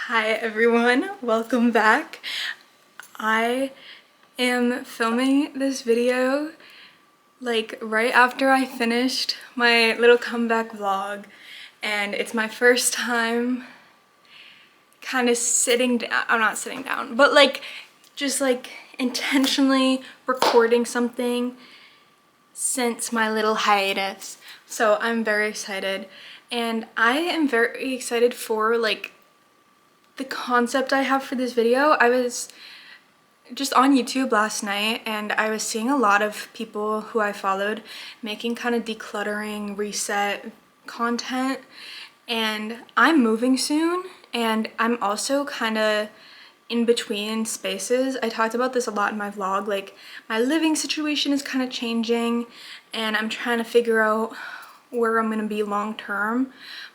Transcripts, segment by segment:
Hi everyone, welcome back. I am filming this video like right after I finished my little comeback vlog, and it's my first time kind of sitting down. I'm not sitting down, but like just like intentionally recording something since my little hiatus. So I'm very excited, and I am very excited for like the concept I have for this video. I was just on YouTube last night and I was seeing a lot of people who I followed making kind of decluttering, reset content, and I'm moving soon and I'm also kind of in between spaces. I talked about this a lot in my vlog, like my living situation is kind of changing and I'm trying to figure out where I'm gonna be long term,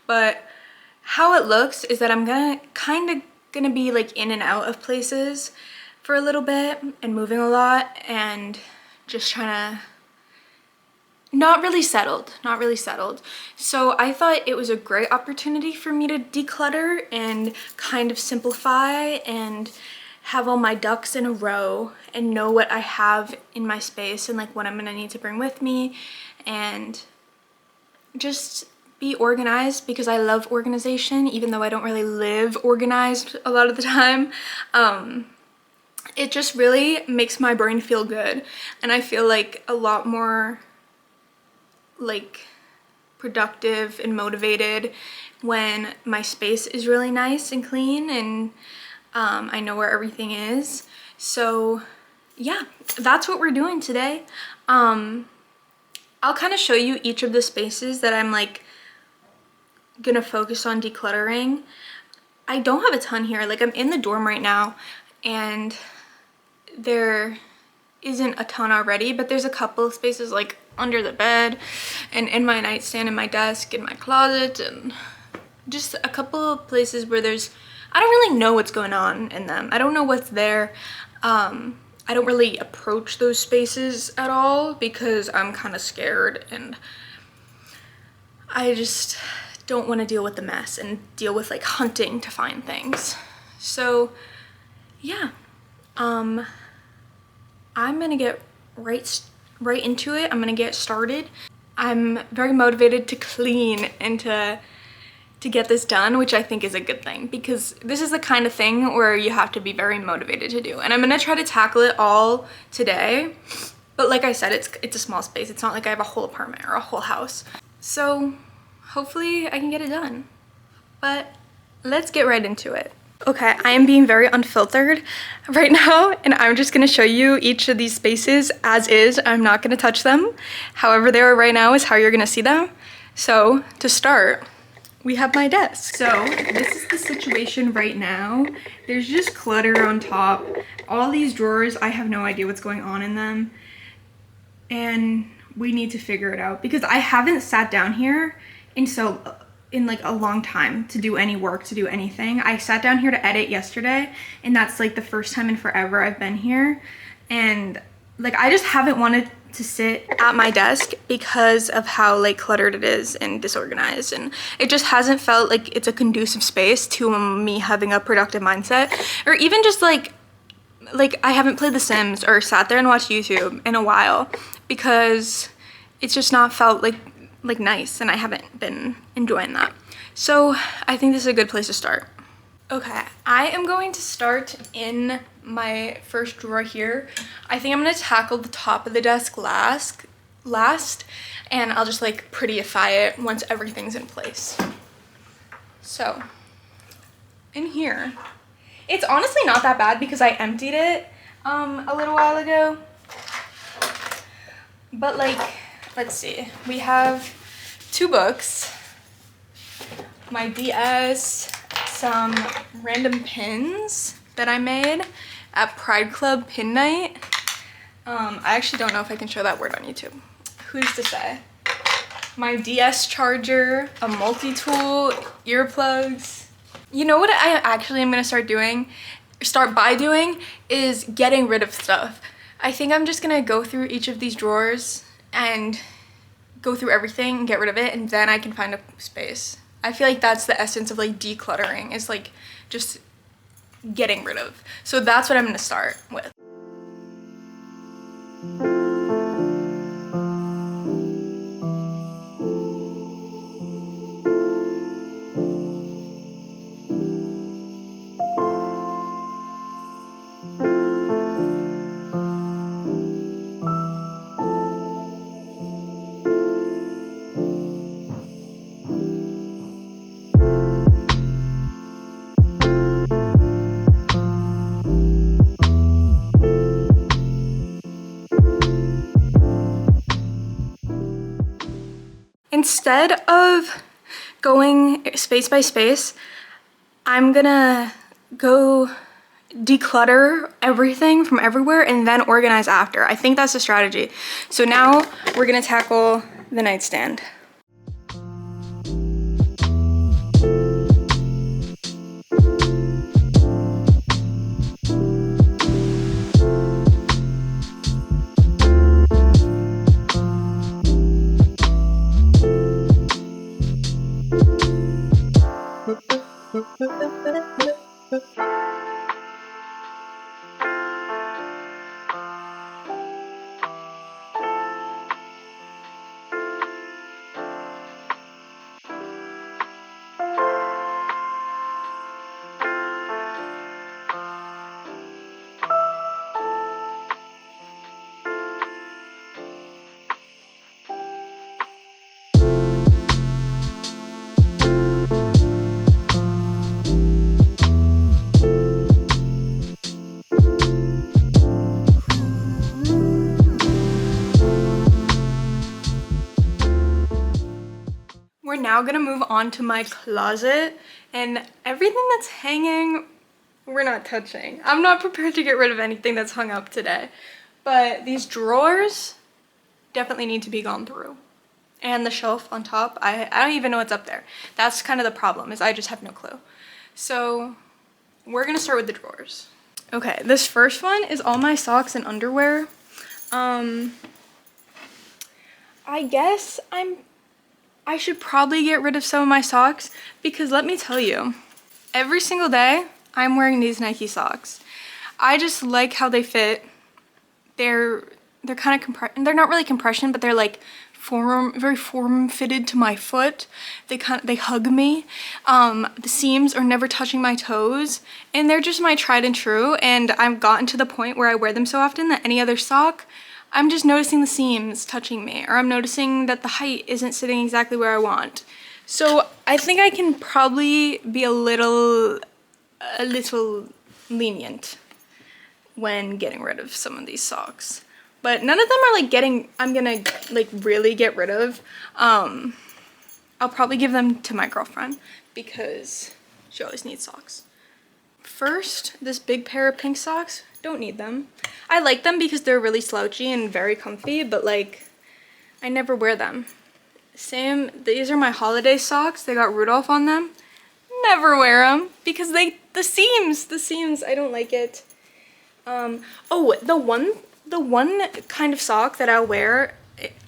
but how it looks is that I'm kind of gonna be like in and out of places for a little bit and moving a lot and just trying to not really settled. So I thought it was a great opportunity for me to declutter and kind of simplify and have all my ducks in a row and know what I have in my space and like what I'm gonna need to bring with me and just be organized, because I love organization even though I don't really live organized a lot of the time. It just really makes my brain feel good and I feel like a lot more like productive and motivated when my space is really nice and clean and I know where everything is. So yeah, that's what we're doing today. I'll kind of show you each of the spaces that I'm like gonna focus on decluttering. I don't have a ton here. Like I'm in the dorm right now and there isn't a ton already, but there's a couple of spaces like under the bed and in my nightstand, in my desk, in my closet, and just a couple of places where I don't really know what's going on in them. I don't know what's there. I don't really approach those spaces at all because I'm kind of scared and I just don't want to deal with the mess and deal with like hunting to find things. So yeah, I'm gonna get right into it. I'm gonna get started. I'm very motivated to clean and to get this done, which I think is a good thing because this is the kind of thing where you have to be very motivated to do. And I'm gonna try to tackle it all today. But like I said, it's a small space. It's not like I have a whole apartment or a whole house. So hopefully I can get it done. But let's get right into it. Okay, I am being very unfiltered right now and I'm just gonna show you each of these spaces as is. I'm not gonna touch them. However they are right now is how you're gonna see them. So to start, we have my desk. So this is the situation right now. There's just clutter on top. All these drawers, I have no idea what's going on in them. And we need to figure it out because I haven't sat down here in like a long time to do any work, to do anything. I sat down here to edit yesterday and that's like the first time in forever I've been here. And like I just haven't wanted to sit at my desk because of how like cluttered it is and disorganized, and it just hasn't felt like it's a conducive space to me having a productive mindset, or even just like I haven't played The Sims or sat there and watched YouTube in a while because it's just not felt like nice and I haven't been enjoying that. So I think this is a good place to start. Okay, I am going to start in my first drawer here. I think I'm gonna tackle the top of the desk last, and I'll just like prettyify it once everything's in place. So in here, it's honestly not that bad because I emptied it a little while ago. But like, let's see, we have 2 books, my DS, some random pins that I made at Pride Club pin night. I actually don't know if I can show that word on YouTube. Who's to say? My DS charger, a multi-tool, earplugs. You know what I actually am gonna start by doing is getting rid of stuff. I think I'm just gonna go through each of these drawers and go through everything and get rid of it, and then I can find a space. I feel like that's the essence of like decluttering, is like just getting rid of. So that's what I'm gonna start with. Instead of going space by space, I'm gonna go declutter everything from everywhere and then organize after. I think that's the strategy. So now we're gonna tackle the nightstand. We're now gonna move on to my closet, and everything that's hanging, we're not touching. I'm not prepared to get rid of anything that's hung up today, but these drawers definitely need to be gone through. And the shelf on top, I don't even know what's up there. That's kind of the problem, is I just have no clue. So we're gonna start with the drawers. Okay, this first one is all my socks and underwear. I guess I should probably get rid of some of my socks, because let me tell you, every single day I'm wearing these Nike socks. I just like how they fit. They're kind of they're not really compression, but they're like very form fitted to my foot. They hug me. The seams are never touching my toes, and they're just my tried and true. And I've gotten to the point where I wear them so often that any other sock, I'm just noticing the seams touching me, or I'm noticing that the height isn't sitting exactly where I want. So I think I can probably be a little lenient when getting rid of some of these socks. But none of them are like I'm gonna like really get rid of. I'll probably give them to my girlfriend because she always needs socks. First, this big pair of pink socks, don't need them. I like them because they're really slouchy and very comfy, but like, I never wear them. Same, these are my holiday socks. They got Rudolph on them. Never wear them because the seams, I don't like it. Oh, the one kind of sock that I'll wear,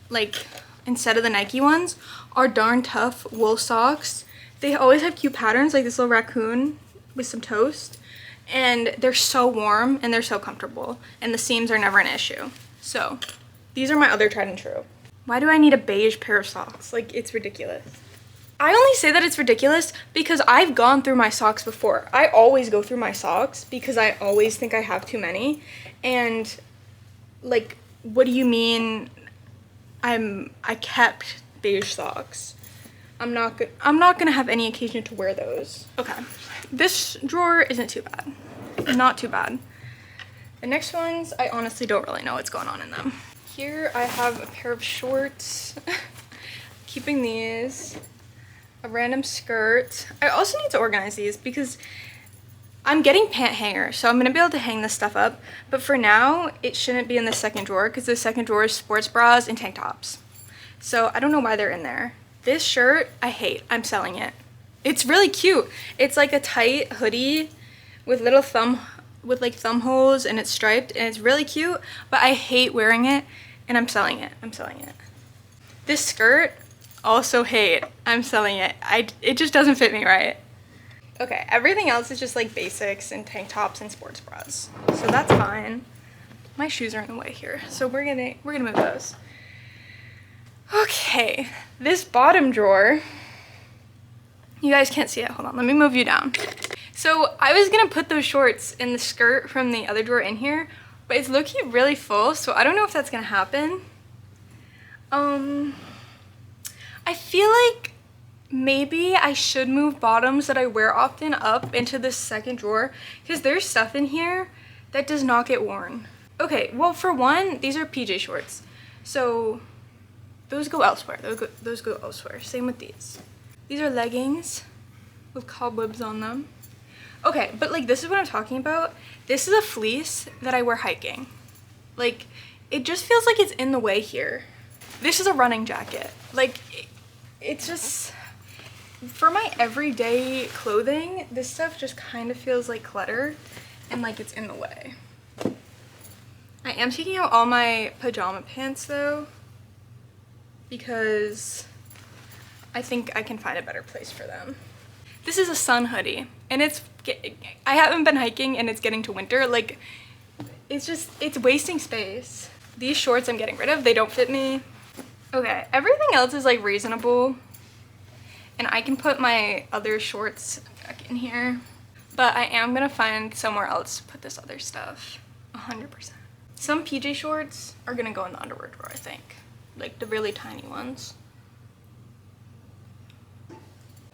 like, instead of the Nike ones, are Darn Tough wool socks. They always have cute patterns, like this little raccoon with some toast. And they're so warm and they're so comfortable, and the seams are never an issue. So these are my other tried and true. Why do I need a beige pair of socks? Like, it's ridiculous. I only say that it's ridiculous because I've gone through my socks before. I always go through my socks because I always think I have too many. And like, what do you mean I kept beige socks? I'm not gonna have any occasion to wear those. Okay. This drawer isn't too bad. Not too bad. The next ones, I honestly don't really know what's going on in them. Here I have a pair of shorts. Keeping these. A random skirt. I also need to organize these because I'm getting pant hangers, so I'm gonna be able to hang this stuff up. But for now, it shouldn't be in the second drawer because the second drawer is sports bras and tank tops. So I don't know why they're in there. This shirt, I hate. I'm selling it. It's really cute. It's like a tight hoodie with little thumb holes, and it's striped, and it's really cute, but I hate wearing it, and I'm selling it. This skirt, also hate. I'm selling it. It just doesn't fit me right. Okay, everything else is just like basics and tank tops and sports bras. So that's fine. My shoes are in the way here, so we're gonna move those. Okay, this bottom drawer, you guys can't see it. Hold on, let me move you down. So I was gonna put those shorts in the skirt from the other drawer in here, but it's low-key really full, so I don't know if that's gonna happen. I feel like maybe I should move bottoms that I wear often up into this second drawer, because there's stuff in here that does not get worn. Okay, well, for one, these are PJ shorts, so those go elsewhere. Those go elsewhere. Same with these. These are leggings with cobwebs on them. Okay, but like this is what I'm talking about. This is a fleece that I wear hiking. Like, it just feels like it's in the way here. This is a running jacket. Like, it's just, for my everyday clothing, this stuff just kind of feels like clutter and like it's in the way. I am taking out all my pajama pants though, because I think I can find a better place for them. This is a sun hoodie, and I haven't been hiking and it's getting to winter. Like, it's wasting space. These shorts I'm getting rid of, they don't fit me. Okay, everything else is like reasonable, and I can put my other shorts back in here, but I am gonna find somewhere else to put this other stuff, 100%. Some PJ shorts are gonna go in the underwear drawer, I think. Like the really tiny ones.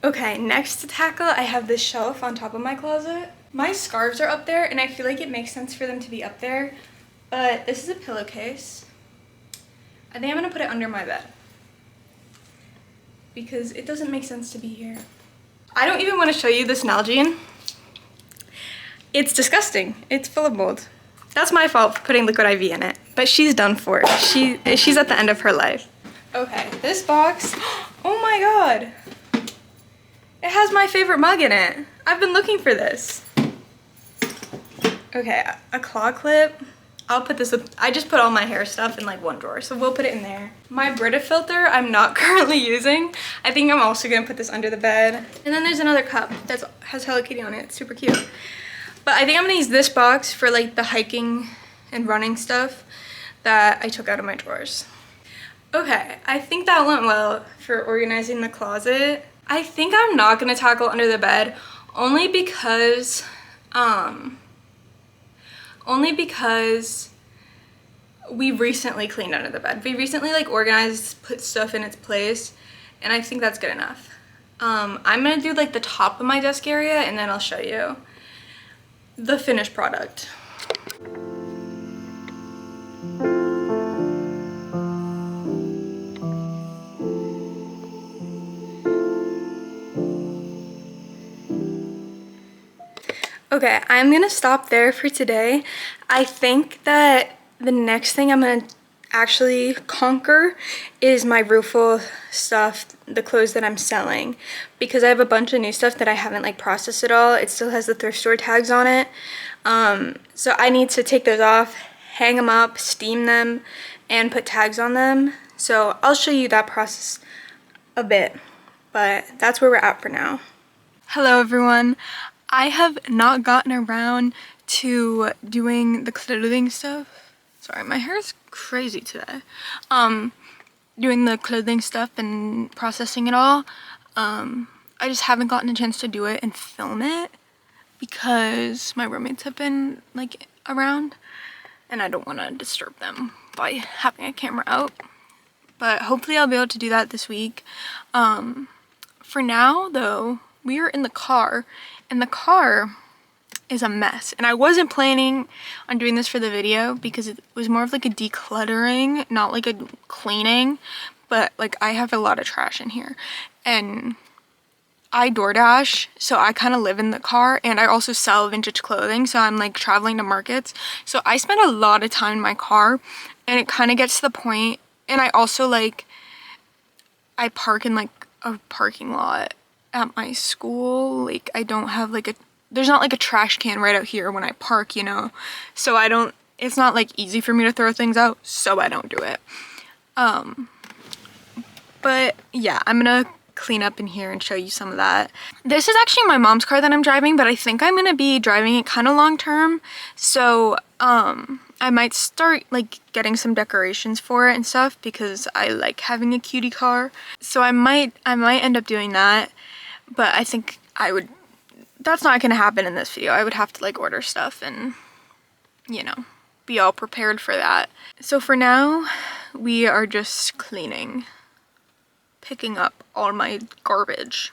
Okay, next to tackle, I have this shelf on top of my closet. My scarves are up there, and I feel like it makes sense for them to be up there, but this is a pillowcase. I think I'm gonna put it under my bed because it doesn't make sense to be here. I don't even want to show you this Nalgene. It's disgusting. It's full of mold. That's my fault for putting liquid IV in it, but she's done for. She's at the end of her life. Okay, this box, oh my god. It has my favorite mug in it. I've been looking for this. Okay, a claw clip. I'll put this with, I just put all my hair stuff in like one drawer, so we'll put it in there. My Brita filter I'm not currently using. I think I'm also gonna put this under the bed. And then there's another cup that has Hello Kitty on it. It's super cute. But I think I'm gonna use this box for like the hiking and running stuff that I took out of my drawers. Okay, I think that went well for organizing the closet. I think I'm not gonna tackle under the bed only because we recently cleaned under the bed. We recently like organized, put stuff in its place, and I think that's good enough. I'm gonna do like the top of my desk area, and then I'll show you the finished product. Okay, I'm gonna stop there for today. I think that the next thing I'm gonna actually conquer is my Rueful stuff, the clothes that I'm selling, because I have a bunch of new stuff that I haven't like processed at all. It still has the thrift store tags on it. So I need to take those off, hang them up, steam them, and put tags on them. So I'll show you that process a bit, but that's where we're at for now. Hello everyone. I have not gotten around to doing the clothing stuff. Sorry, my hair is crazy today. Doing the clothing stuff and processing it all. I just haven't gotten a chance to do it and film it because my roommates have been like around and I don't want to disturb them by having a camera out. But hopefully I'll be able to do that this week. For now though, we are in the car, and the car is a mess. And I wasn't planning on doing this for the video because it was more of like a decluttering, not like a cleaning. But like I have a lot of trash in here. And I DoorDash, so I kind of live in the car, and I also sell vintage clothing, so I'm like traveling to markets. So I spend a lot of time in my car, and it kind of gets to the point, and I also like, I park in like a parking lot at my school. Like I don't have like there's not like a trash can right out here when I park, you know, so it's not like easy for me to throw things out, so I don't do it. But yeah, I'm gonna clean up in here and show you some of that. This is actually my mom's car that I'm driving, but I think I'm gonna be driving it kind of long term. So I might start like getting some decorations for it and stuff because I like having a cutie car. So I might end up doing that, but I think that's not gonna happen in this video. I would have to like order stuff and, you know, be all prepared for that. So for now, we are just cleaning, picking up all my garbage.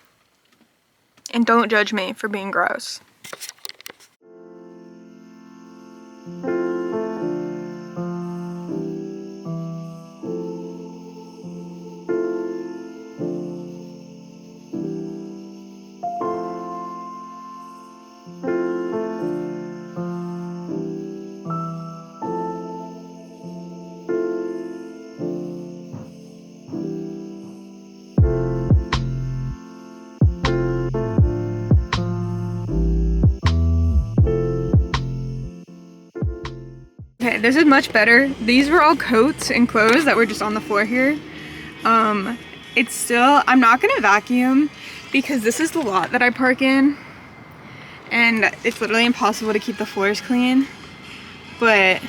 And don't judge me for being gross. Okay, this is much better. These were all coats and clothes that were just on the floor here. It's still, I'm not gonna vacuum because this is the lot that I park in and it's literally impossible to keep the floors clean, but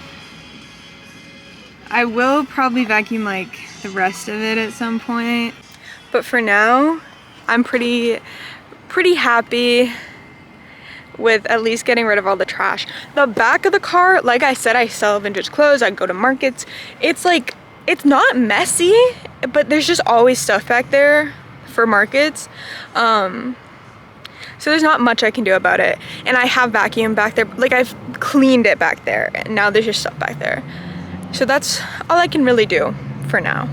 I will probably vacuum like the rest of it at some point. But for now, I'm pretty happy with at least getting rid of all the trash. The back of the car, like I said, I sell vintage clothes, I go to markets. It's like, it's not messy, but there's just always stuff back there for markets. So there's not much I can do about it. And I have vacuumed back there, like I've cleaned it back there, and now there's just stuff back there. So that's all I can really do for now.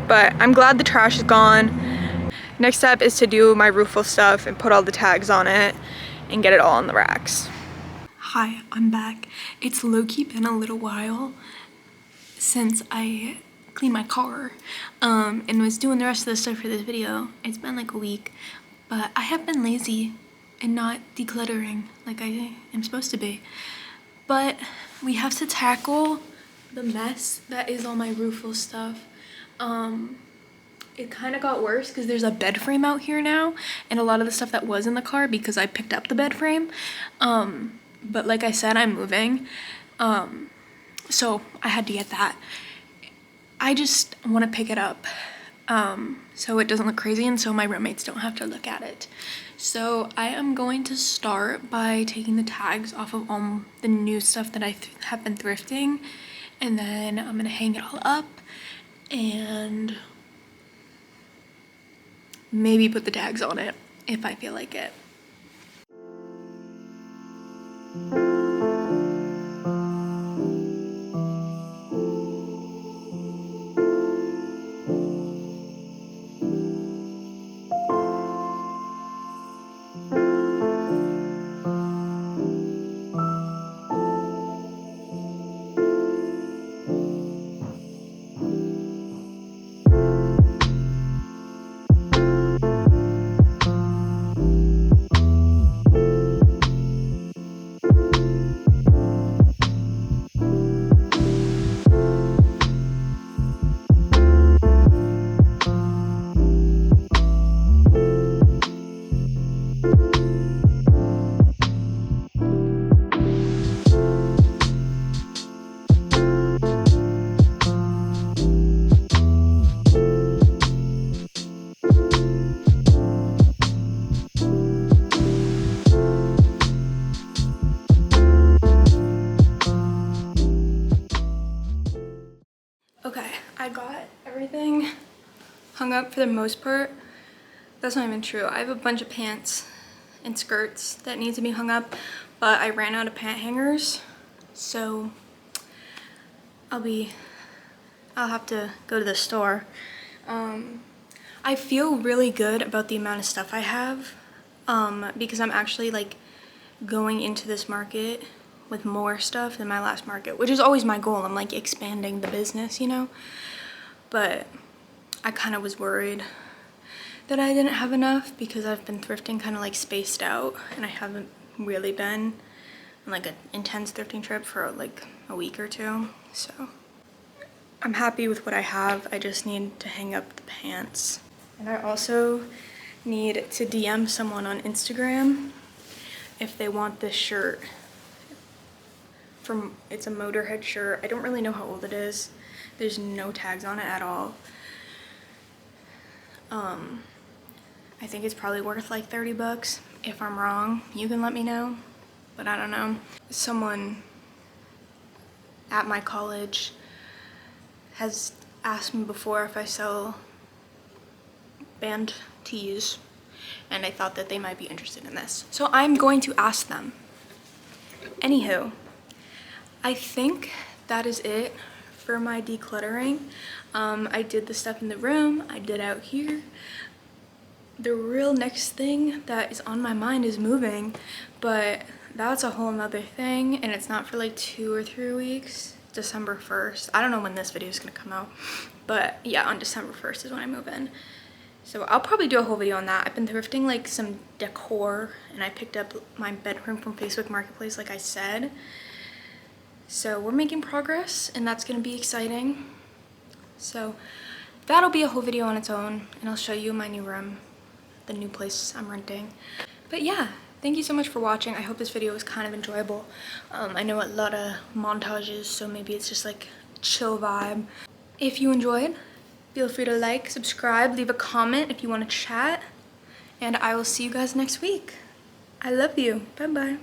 But I'm glad the trash is gone. Next step is to do my roofless stuff and put all the tags on it and get it all on the racks. Hi, I'm back. It's low-key been a little while since I cleaned my car and was doing the rest of the stuff for this video. It's been like a week, but I have been lazy and not decluttering like I am supposed to be. But we have to tackle the mess that is all my roofless stuff. It kind of got worse because there's a bed frame out here now and a lot of the stuff that was in the car because I picked up the bed frame. But like I said, I'm moving. So I had to get that. I just want to pick it up so it doesn't look crazy and so my roommates don't have to look at it. So I am going to start by taking the tags off of all the new stuff that I have been thrifting, and then I'm gonna hang it all up and maybe put the tags on it if I feel like it. Okay, I got everything hung up for the most part. That's not even true. I have a bunch of pants and skirts that need to be hung up, but I ran out of pant hangers, so I'll have to go to the store. I feel really good about the amount of stuff I have because I'm actually like going into this market with more stuff than my last market, which is always my goal. I'm like expanding the business, you know, but I kind of was worried that I didn't have enough because I've been thrifting kind of like spaced out and I haven't really been on like an intense thrifting trip for like a week or two. So I'm happy with what I have. I just need to hang up the pants. And I also need to DM someone on Instagram if they want this shirt. It's a Motorhead shirt. I don't really know how old it is. There's no tags on it at all. I think it's probably worth like 30 bucks. If I'm wrong, you can let me know, but I don't know. Someone at my college has asked me before if I sell band tees, and I thought that they might be interested in this. So I'm going to ask them. Anywho, I think that is it for my decluttering. I did the stuff in the room, I did out here. The real next thing that is on my mind is moving, but that's a whole nother thing, and it's not for like 2 or 3 weeks. December 1st. I don't know when this video is gonna come out, but yeah, on December 1st is when I move in. So I'll probably do a whole video on that. I've been thrifting like some decor, and I picked up my bedroom from Facebook Marketplace like I said. So we're making progress, and that's gonna be exciting. So that'll be a whole video on its own, and I'll show you my new room, the new place I'm renting. But yeah, thank you so much for watching. I hope this video was kind of enjoyable. I know a lot of montages, so maybe it's just like a chill vibe. If you enjoyed, feel free to like, subscribe, leave a comment if you want to chat, and I will see you guys next week. I love you. Bye bye.